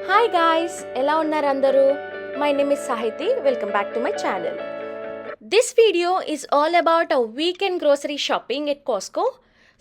Hi guys, ఎలా ఉన్నారు అందరూ? My name is Sahiti. Welcome back to my channel. This video is all about a weekend grocery shopping at Costco.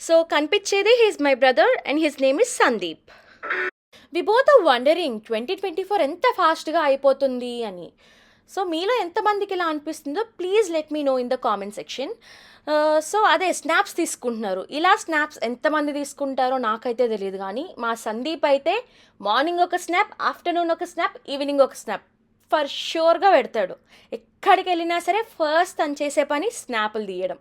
So కనిపించేది he's my brother and his name is Sandeep. We both are wondering 2024 ఎంత ఫాస్ట్గా అయిపోతుంది అని. So మీలో ఎంతమందికి ఇలా అనిపిస్తుందో please let me know in the comment section. So అదే స్నాప్స్ తీసుకుంటున్నారు. ఇలా స్నాప్స్ ఎంతమంది తీసుకుంటారో నాకైతే తెలియదు, కానీ మా సందీప్ అయితే మార్నింగ్ ఒక స్నాప్, ఆఫ్టర్నూన్ ఒక స్నాప్, ఈవినింగ్ ఒక స్నాప్ ఫర్ షూర్గా పెడతాడు. ఎక్కడికి వెళ్ళినా సరే ఫస్ట్ తను చేసే పని స్నాపులు తీయడం.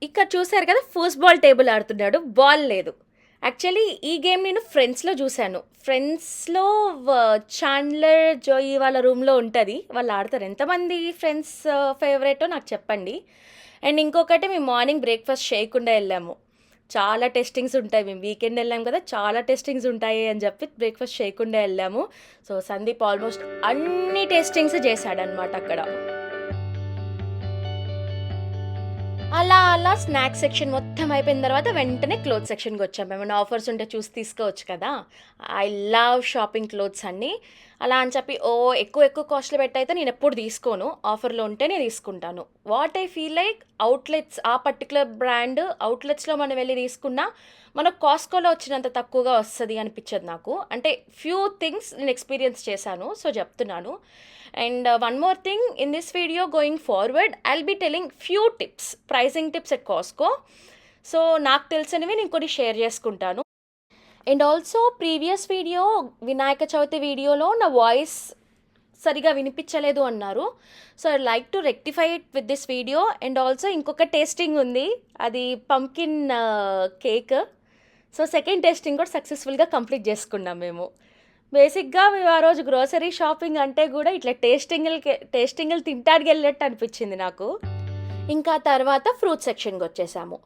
ఇక్కడ చూశారు కదా, ఫుట్బాల్ టేబుల్ ఆడుతున్నాడు, బాల్ లేదు. యాక్చువల్లీ ఈ గేమ్ నేను ఫ్రెండ్స్లో చూశాను. ఫ్రెండ్స్లో చాండ్లర్ జోయి వాళ్ళ రూమ్లో ఉంటుంది, వాళ్ళు ఆడతారు. ఎంతమంది ఫ్రెండ్స్ ఫేవరెటో నాకు చెప్పండి. అండ్ ఇంకొకటి, మేము మార్నింగ్ బ్రేక్ఫాస్ట్ చేయకుండా వెళ్ళాము. చాలా టెస్టింగ్స్ ఉంటాయి, మేము వీకెండ్ వెళ్ళాం కదా, చాలా టెస్టింగ్స్ ఉంటాయి అని చెప్పి బ్రేక్ఫాస్ట్ చేయకుండా వెళ్ళాము. సో సందీప్ ఆల్మోస్ట్ అన్ని టెస్టింగ్స్ చేశాడనమాట అక్కడ. అలా అలా స్నాక్స్ సెక్షన్ మొత్తం అయిపోయిన తర్వాత వెంటనే క్లోత్ సెక్షన్కి వచ్చాము. ఏమైనా ఆఫర్స్ ఉంటే చూసి తీసుకోవచ్చు కదా. ఐ లవ్ షాపింగ్ క్లోత్స్ అన్నీ. అలా అని చెప్పి ఎక్కువ ఎక్కువ కాస్ట్లు పెట్టయితే నేను ఎప్పుడు తీసుకోను, ఆఫర్లో ఉంటేనే తీసుకుంటాను. What I feel like, outlets, ఆ పర్టికులర్ బ్రాండ్ అవుట్లెట్స్లో మనం వెళ్ళి తీసుకున్నా మనకు కాస్కోలో వచ్చినంత తక్కువగా వస్తుంది అనిపించదు నాకు. అంటే ఫ్యూ థింగ్స్ నేను ఎక్స్పీరియన్స్ చేశాను, సో చెప్తున్నాను. And one more thing, in this video going forward I'll be telling few tips, pricing tips at Costco. So నాకు తెలిసినవి నేను కొన్ని షేర్ చేసుకుంటాను. And also previous video, Vinayaka Chavithi వీడియోలో నా వాయిస్ సరిగా వినిపించలేదు అన్నారు. So I like to rectify it with this video. And also ఇంకొక టేస్టింగ్ ఉంది, అది pumpkin cake. So second tasting కూడా సక్సెస్ఫుల్గా కంప్లీట్ చేసుకున్నాం మేము. బేసిక్గా మేము ఆ రోజు గ్రోసరీ షాపింగ్ అంటే కూడా ఇట్లా టేస్టింగ్లు తింటానికి వెళ్ళినట్టు అనిపించింది నాకు. ఇంకా తర్వాత ఫ్రూట్స్ సెక్షన్కి వచ్చేసాము.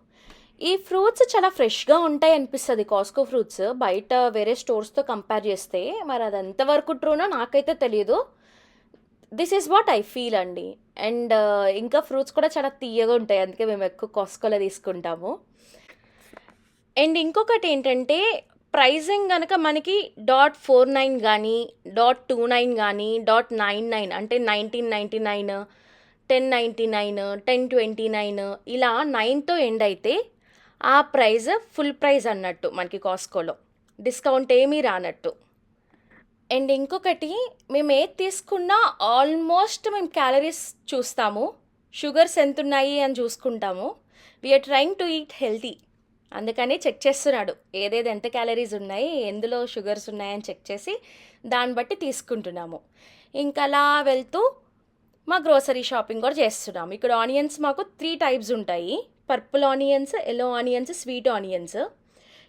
ఈ ఫ్రూట్స్ చాలా ఫ్రెష్గా ఉంటాయి అనిపిస్తుంది కాస్కో ఫ్రూట్స్, బయట వేరే స్టోర్స్తో కంపేర్ చేస్తే. మరి అది ఎంతవరకు ట్రూనో నాకైతే తెలియదు. This is what I feel అండి. అండ్ ఇంకా ఫ్రూట్స్ కూడా చాలా తీయగా ఉంటాయి, అందుకే మేము ఎక్కువ కాస్కోలో తీసుకుంటాము. అండ్ ఇంకొకటి ఏంటంటే, ప్రైజింగ్ కనుక మనకి .49 కానీ .29 కానీ .99 అంటే 1999, 1099, 1029 ఇలా 9తో ఎండ్ అయితే ఆ ప్రైజ్ ఫుల్ ప్రైజ్ అన్నట్టు మనకి కాస్కోలో, డిస్కౌంట్ ఏమీ రానట్టు. అండ్ ఇంకొకటి, మేము ఏది తీసుకున్నా ఆల్మోస్ట్ మేము క్యాలరీస్ చూస్తాము, షుగర్స్ ఎంత ఉన్నాయి అని చూసుకుంటాము. We're trying to eat healthy, అందుకని చెక్ చేస్తున్నాడు ఏదేది ఎంత క్యాలరీస్ ఉన్నాయి, ఎందులో షుగర్స్ ఉన్నాయని చెక్ చేసి దాన్ని బట్టి తీసుకుంటున్నాము. ఇంకా అలా వెళ్తూ మా గ్రోసరీ షాపింగ్ కూడా చేస్తున్నాము. ఇక్కడ ఆనియన్స్ మాకు 3 టైప్స్ ఉంటాయి, purple onions, yellow onions, sweet onions.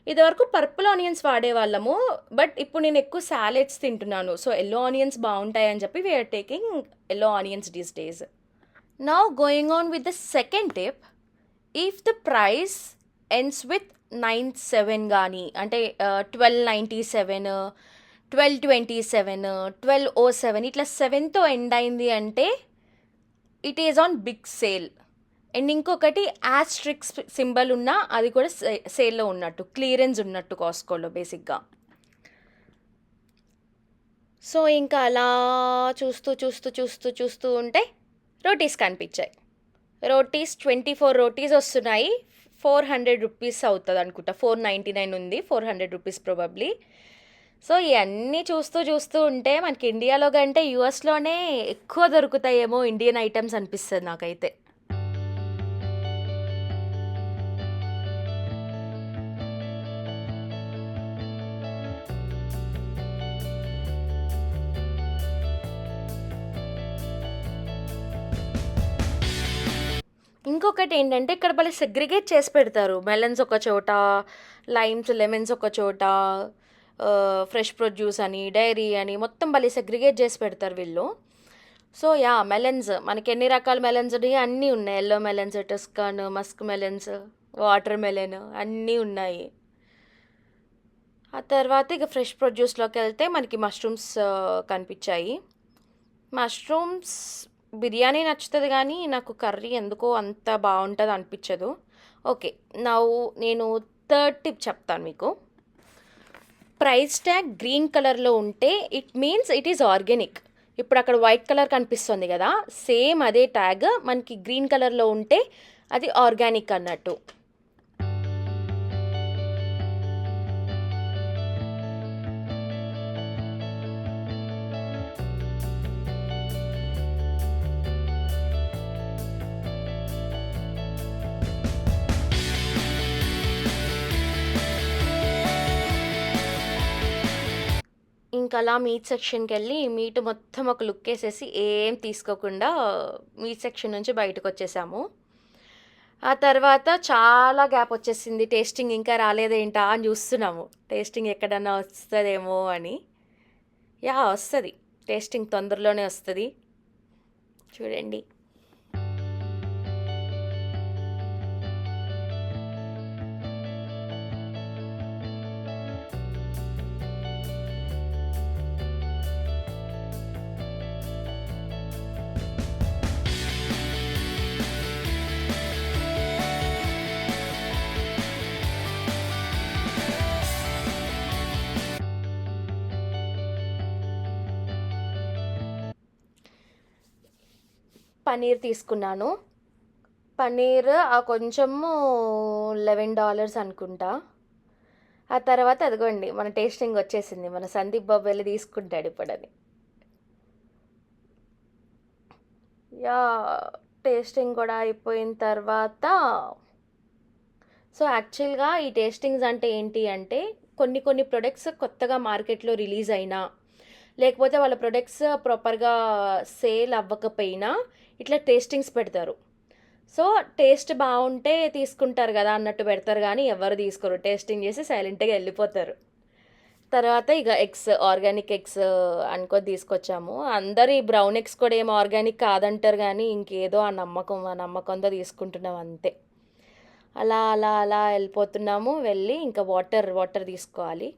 ఇదివరకు పర్పుల్ ఆనియన్స్ వాడేవాళ్ళము, బట్ ఇప్పుడు నేను ఎక్కువ సాలెడ్స్ తింటున్నాను, సో ఎల్లో ఆనియన్స్ బాగుంటాయి అని చెప్పి we're taking yellow onions these days. Now going on with the second tip, if the price ends with 97 కానీ అంటే 1297, 1227, 1207 ఇట్లా 7తో ఎండ్ అయింది అంటే it is on big sale. And ఇంకొకటి యాస్ట్రిక్స్ సింబల్ ఉన్నా అది కూడా సేల్లో ఉన్నట్టు, క్లియరెన్స్ ఉన్నట్టు కాస్కోలో బేసిక్గా. సో ఇంకా అలా చూస్తూ చూస్తూ చూస్తూ చూస్తూ ఉంటే రోటీస్ కనిపించాయి. రోటీస్ 24 రోటీస్ వస్తున్నాయి, 400 రూపీస్ అవుతుంది అనుకుంటా. 499 ఉంది, 400 రూపీస్ ప్రాబబ్లీ. సో ఇవన్నీ చూస్తూ చూస్తూ ఉంటే మనకి ఇండియాలో కంటే యూఎస్లోనే ఎక్కువ దొరుకుతాయేమో ఇండియన్ ఐటమ్స్ అనిపిస్తుంది నాకైతే. ఇంకొకటి ఏంటంటే, ఇక్కడ భలే సెగ్రిగేట్ చేసి పెడతారు. మెలన్స్ ఒక చోట, లైమ్స్ లెమన్స్ ఒక చోట, ఫ్రెష్ ప్రొడ్యూస్ అని, డైరీ అని మొత్తం భలే సెగ్రిగేట్ చేసి పెడతారు వీళ్ళు. సో యా, మెలన్స్ మనకి ఎన్ని రకాల మెలన్స్ ఉన్నాయి, అన్నీ ఉన్నాయి. Yellow melons, Tuscan, muskmelons, watermelon అన్నీ ఉన్నాయి. ఆ తర్వాత ఇక ఫ్రెష్ ప్రొడ్యూస్లోకి వెళ్తే మనకి మష్రూమ్స్ కనిపించాయి. మష్రూమ్స్ బిర్యానీ నచ్చుతుంది, కానీ నాకు కర్రీ ఎందుకో అంత బాగుంటుంది అనిపించదు. ఓకే, నేను థర్డ్ టిప్ చెప్తాను మీకు. ప్రైస్ ట్యాగ్ గ్రీన్ కలర్లో ఉంటే it means it is organic. ఇప్పుడు అక్కడ వైట్ కలర్ కనిపిస్తుంది కదా, సేమ్ అదే ట్యాగ్ మనకి గ్రీన్ కలర్లో ఉంటే అది ఆర్గానిక్ అన్నట్టు. ఇంకా అలా మీట్ సెక్షన్కి వెళ్ళి మీట్ మొత్తం ఒక లుక్ వేసేసి ఏం తీసుకోకుండా మీట్ సెక్షన్ నుంచి బయటకు వచ్చేసాము. ఆ తర్వాత చాలా గ్యాప్ వచ్చేసింది, టేస్టింగ్ ఇంకా రాలేదేంటా అని చూస్తున్నాము, టేస్టింగ్ ఎక్కడన్నా వస్తుందేమో అని. వస్తుంది, టేస్టింగ్ తొందరలోనే వస్తుంది, చూడండి. పన్నీర్ తీసుకున్నాను. పన్నీర్ కొంచెము $11 అనుకుంటా. ఆ తర్వాత అదిగోండి మన టేస్టింగ్ వచ్చేసింది, మన సందీప్ బాబు వెళ్ళి తీసుకుంటాడు ఇప్పుడు అది. టేస్టింగ్ కూడా అయిపోయిన తర్వాత, సో యాక్చువల్గా ఈ టేస్టింగ్స్ అంటే ఏంటి అంటే, కొన్ని ప్రొడక్ట్స్ కొత్తగా మార్కెట్లో రిలీజ్ అయినా, లేకపోతే వాళ్ళ ప్రొడక్ట్స్ ప్రాపర్గా సేల్ అవ్వకపోయినా ఇట్లా టేస్టింగ్స్ పెడతారు. సో టేస్ట్ బాగుంటే తీసుకుంటారు కదా అన్నట్టు పెడతారు, కానీ ఎవరు తీసుకోరు, టేస్టింగ్ చేసి సైలెంట్గా వెళ్ళిపోతారు. తర్వాత ఇక ఎగ్స్, ఆర్గానిక్ ఎగ్స్ అనుకో తీసుకొచ్చాము. అందరు ఈ బ్రౌన్ ఎగ్స్ కూడా ఏం ఆర్గానిక్ కాదంటారు, కానీ ఇంకేదో ఆ నమ్మకంతో తీసుకుంటున్నాం అంతే. అలా అలా అలా వెళ్ళిపోతున్నాము. వెళ్ళి ఇంకా వాటర్ తీసుకోవాలి,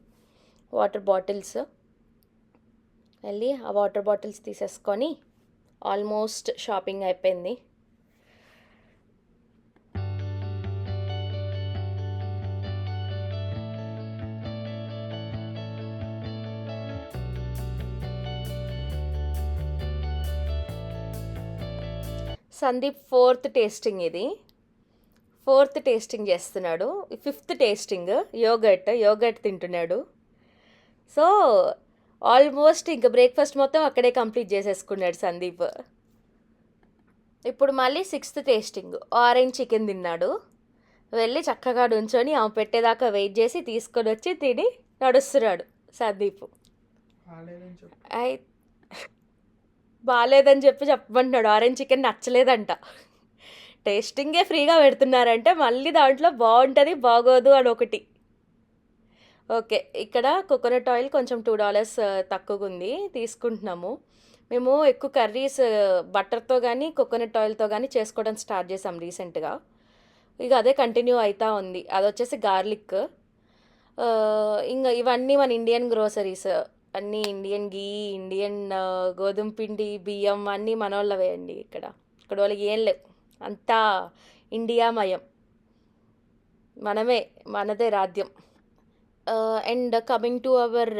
వాటర్ బాటిల్స్. వెళ్ళి ఆ వాటర్ బాటిల్స్ తీసేసుకొని ఆల్మోస్ట్ షాపింగ్ అయిపోయింది. సందీప్ ఫోర్త్ టేస్టింగ్ ఇది, ఫోర్త్ టేస్టింగ్ చేస్తున్నాడు. ఫిఫ్త్ టేస్టింగ్ యోగర్ట్ తింటున్నాడు. సో ఆల్మోస్ట్ ఇంకా బ్రేక్ఫాస్ట్ మొత్తం అక్కడే కంప్లీట్ చేసేసుకున్నాడు సందీప్. ఇప్పుడు మళ్ళీ సిక్స్త్ టేస్టింగ్, ఆరెంజ్ చికెన్ తిన్నాడు. వెళ్ళి చక్కగా నుంచొని ఆమె పెట్టేదాకా వెయిట్ చేసి తీసుకొని వచ్చి తిని నడుస్తున్నాడు సందీప్. బాగాలేదని చెప్పమంటున్నాడు, ఆరెంజ్ చికెన్ నచ్చలేదంట. టేస్టింగే ఫ్రీగా పెడుతున్నారంటే మళ్ళీ దాంట్లో బాగుంటుంది బాగోదు అని ఒకటి. ఓకే, ఇక్కడ కోకోనట్ ఆయిల్ కొంచెం $2 తక్కువగా ఉంది, తీసుకుంటున్నాము. మేము ఎక్కువ కర్రీస్ బటర్తో కానీ కోకోనట్ ఆయిల్తో కానీ చేసుకోవడం స్టార్ట్ చేసాం రీసెంట్గా. ఇక అదే కంటిన్యూ అవుతూ ఉంది. అది వచ్చేసి గార్లిక్. ఇంకా ఇవన్నీ మన ఇండియన్ గ్రోసరీస్, అన్నీ ఇండియన్ గీ, ఇండియన్ గోధుమ పిండి, బియ్యం అన్నీ మన వాళ్ళవే అండి. ఇక్కడ వాళ్ళకి ఏం లేవు, అంతా ఇండియామయం, మనదే రాజ్యం. And coming to our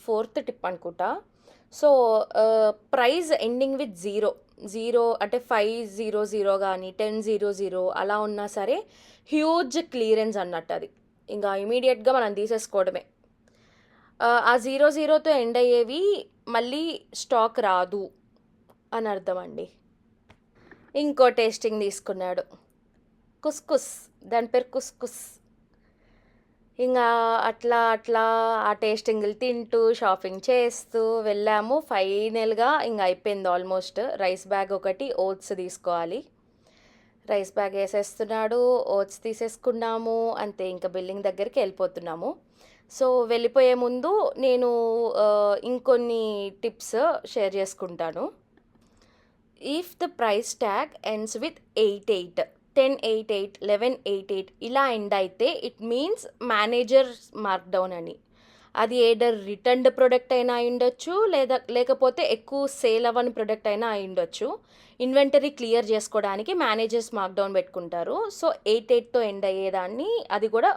fourth tip అనుకుంటా. So price ending with zero అంటే 500 కానీ 1000 అలా ఉన్నా సరే హ్యూజ్ క్లియరెన్స్ అన్నట్టు. అది ఇంకా ఇమీడియట్గా మనం తీసేసుకోవడమే. ఆ 00తో ఎండ్ అయ్యేవి మళ్ళీ స్టాక్ రాదు అని అర్థం అండి. ఇంకో టేస్టింగ్ తీసుకున్నాడు, కుస్కుస్, దాని పేరు కుస్కుస్. ఇంకా అట్లా ఆ టేస్టింగ్లు తింటూ షాపింగ్ చేస్తూ వెళ్ళాము. ఫైనల్గా ఇంకా అయిపోయింది ఆల్మోస్ట్. రైస్ బ్యాగ్ ఒకటి, ఓట్స్ తీసుకోవాలి. రైస్ బ్యాగ్ వేసేస్తున్నాడు, ఓట్స్ తీసేసుకున్నాము, అంతే. ఇంకా బిల్లింగ్ దగ్గరికి వెళ్ళిపోతున్నాము. సో వెళ్ళిపోయే ముందు నేను ఇంకొన్ని టిప్స్ షేర్ చేసుకుంటాను. If the price tag ends with 88, 1088, 1188 ఇలా ఎండ్ అయితే ఇట్ మీన్స్ మేనేజర్ మార్క్డౌన్ అని. అది ఏదర్ రిటర్న్డ్ ప్రోడక్ట్ అయినా అయ్యుండొచ్చు, లేకపోతే ఎక్కువ సేల్ అవ్వని ప్రోడక్ట్ అయినా అయ్యుండొచ్చు. ఇన్వెంటరీ క్లియర్ చేసుకోవడానికి మేనేజర్స్ మార్క్డౌన్ పెట్టుకుంటారు. సో 88తో ఎండ్ అయ్యేదాన్ని, అది కూడా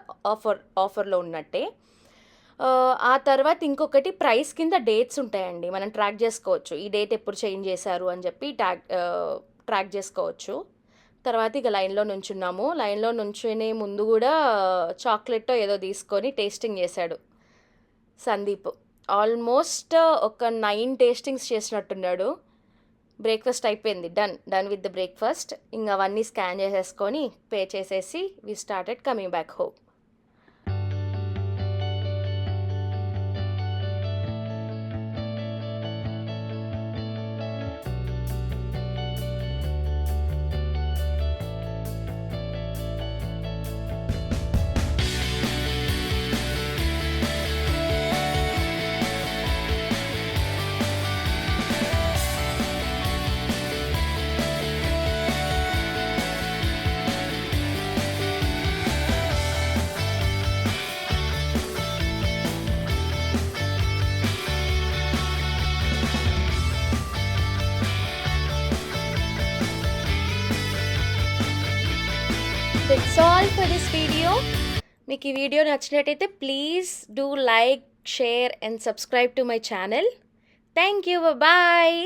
ఆఫర్లో ఉన్నట్టే. ఆ తర్వాత ఇంకొకటి ప్రైస్ కింద డేట్స్ ఉంటాయండి. మనం ట్రాక్ జేసుకోవచ్చు. ఈ డేట్ ఎప్పుడు చేంజ్ చేశారు అని చెప్పి ట్రాక్ జేసుకోవచ్చు. తర్వాత ఇక లైన్‌లో నుంచున్నాము. లైన్‌లో నుంచునే ముందు గూడా చాక్లెట్టో ఏదో తీసుకొని టేస్టింగ్ చేశాడు సందీప్. ఆల్మోస్ట్ ఒక 9 టేస్టింగ్స్ చేసినట్టున్నాడు. బ్రేక్‌ఫాస్ట్ అయిపోయింది. Done with the breakfast. ఇంగ అవన్నీ స్కాన్ చేసేసుకొని, పే చేసేసి we started coming back home. That's all for this video. మీకు ఈ వీడియో నచ్చినట్టయితే please do like, share and subscribe to my channel. Thank you. Bye.